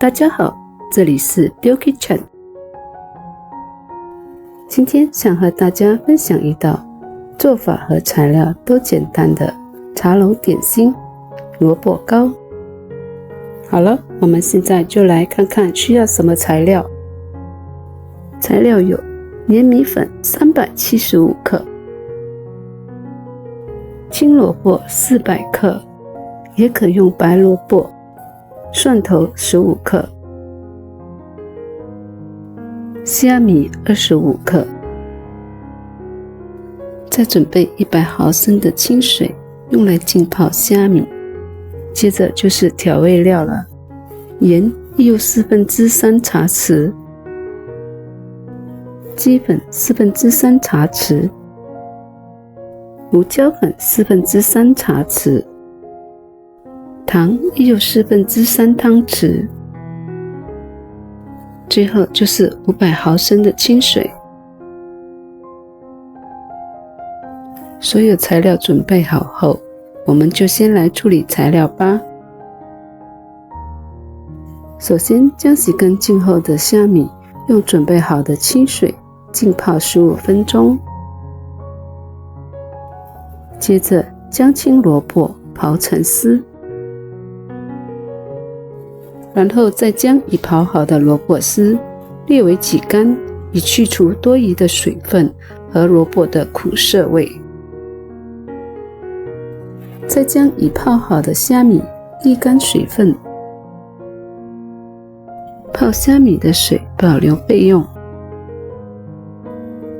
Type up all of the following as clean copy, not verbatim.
大家好，这里是 Bill Kitchen。 今天想和大家分享一道做法和材料都简单的茶楼点心萝卜糕。好了，我们现在就来看看需要什么材料。材料有黏米粉375克，青萝卜400克，也可用白萝卜，蒜头15克，虾米25克。再准备100毫升的清水，用来浸泡虾米。接着就是调味料了，盐又3/4茶匙，鸡粉3/4茶匙，胡椒粉3/4茶匙，糖又3/4汤匙。最后就是500毫升的清水。所有材料准备好后，我们就先来处理材料吧。首先将洗干净后的虾米用准备好的清水浸泡15分钟。接着将青萝卜刨成丝，然后再将已刨好的萝卜丝略微挤干，以去除多余的水分和萝卜的苦涩味。再将已泡好的虾米沥干水分，泡虾米的水保留备用。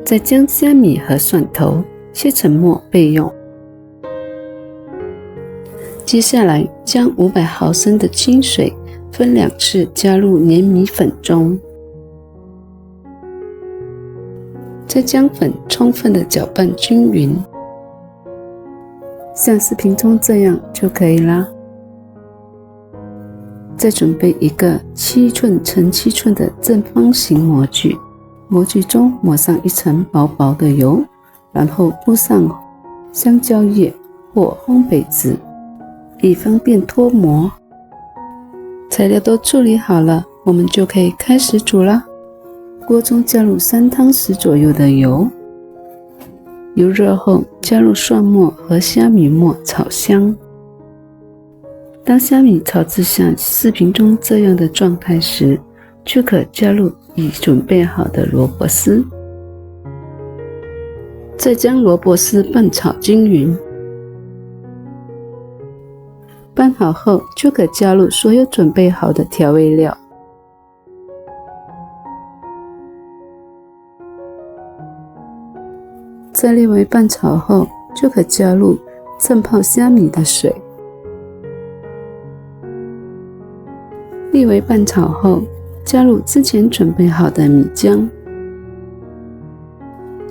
再将虾米和蒜头切成末备用。接下来将500毫升的清水分2次加入黏米粉中，再将粉充分的搅拌均匀，像视频中这样就可以啦。再准备一个7寸乘7寸的正方形模具，模具中抹上一层薄薄的油，然后铺上香蕉叶或烘焙纸，以方便脱模。材料都处理好了，我们就可以开始煮啦。锅中加入3汤匙左右的油，油热后加入蒜末和虾米末炒香。当虾米炒至像视频中这样的状态时，就可加入已准备好的萝卜丝，再将萝卜丝拌炒均匀。拌好后就可加入所有准备好的调味料。在略微拌炒后，就可加入浸泡虾米的水。略微拌炒后，加入之前准备好的米浆。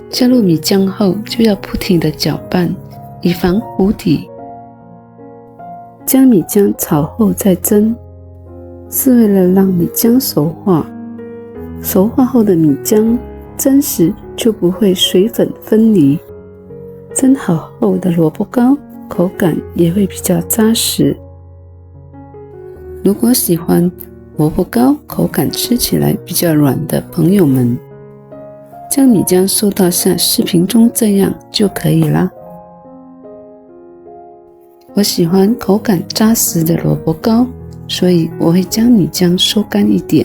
加入米浆后，就要不停地搅拌，以防糊底。将米浆炒后再蒸，是为了让米浆熟化。熟化后的米浆蒸时就不会水粉分离，蒸好后的萝卜糕口感也会比较扎实。如果喜欢萝卜糕口感吃起来比较软的朋友们，将米浆收到像视频中这样就可以啦。我喜欢口感扎实的萝卜糕，所以我会将米浆收干一点。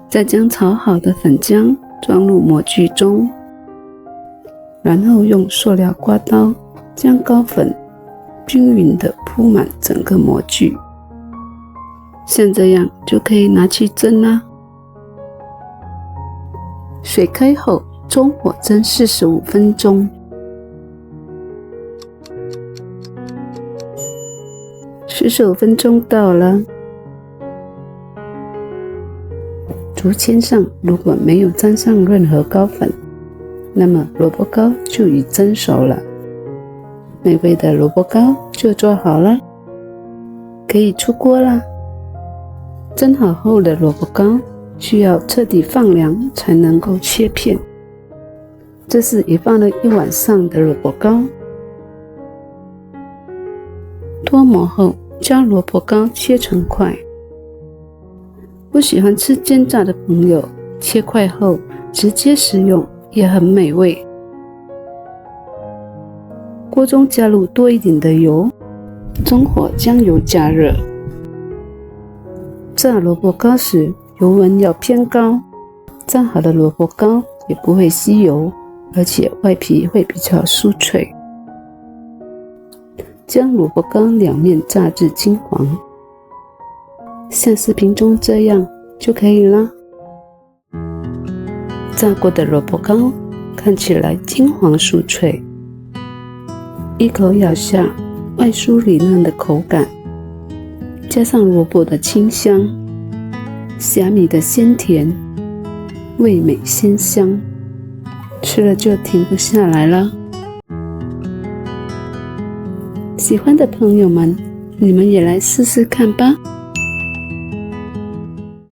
再将炒好的粉浆装入模具中，然后用塑料刮刀将糕粉均匀地铺满整个模具，像这样就可以拿去蒸啦。水开后中火蒸45分钟。45分钟到了，竹签上如果没有沾上任何糕粉，那么萝卜糕就已蒸熟了。美味的萝卜糕就做好了，可以出锅啦。蒸好后的萝卜糕需要彻底放凉才能够切片。这是已放了1晚上的萝卜糕。脱模后，将萝卜糕切成块，不喜欢吃煎炸的朋友，切块后直接食用也很美味。锅中加入多一点的油，中火将油加热。炸萝卜糕时，油温要偏高，炸好的萝卜糕也不会吸油，而且外皮会比较酥脆。将萝卜糕两面炸至金黄，像视频中这样就可以啦。炸过的萝卜糕看起来金黄酥脆，一口咬下，外酥里嫩的口感，加上萝卜的清香，虾米的鲜甜，味美鲜香，吃了就停不下来了。喜欢的朋友们，你们也来试试看吧。